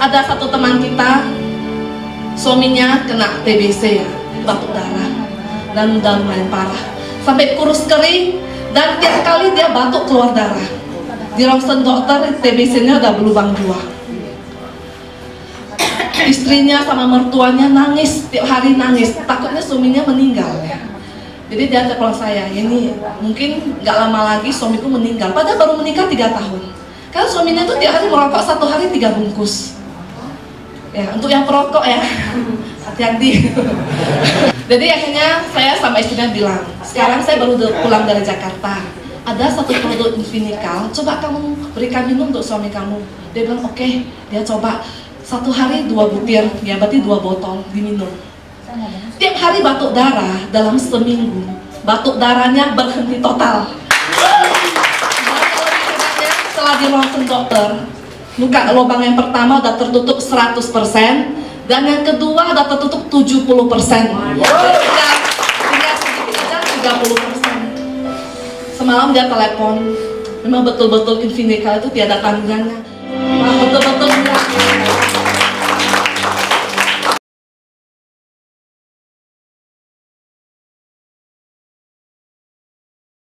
Ada satu teman kita, suaminya kena TBC ya, batuk darah, dan udah lumayan parah, sampai kurus kering, dan tiap kali dia batuk keluar darah. Di ronsen dokter, TBC-nya udah berlubang 2. Istrinya sama mertuanya nangis, tiap hari nangis, takutnya suaminya meninggal ya. Jadi dia telepon saya, ini mungkin nggak lama lagi suamiku meninggal, padahal baru menikah 3 tahun. Karena suaminya tuh tiap hari merokok 1 hari 3 bungkus. Ya, untuk yang perokok ya, hati-hati. Jadi akhirnya saya sama istrinya bilang, sekarang saya baru pulang dari Jakarta, ada satu produk Invinical, coba kamu berikan minum untuk suami kamu. Dia bilang oke, dia coba 1 hari 2 butir, ya berarti 2 botol diminum. Tiap hari batuk darah, dalam seminggu batuk darahnya berhenti total. Setelah di ronsen dokter, luka lubang yang pertama udah tertutup 100%, dan yang kedua udah tertutup 70%. Tinggal sedikit aja 30%. Semalam dia telepon, memang betul-betul Invinical itu tiada tandingannya.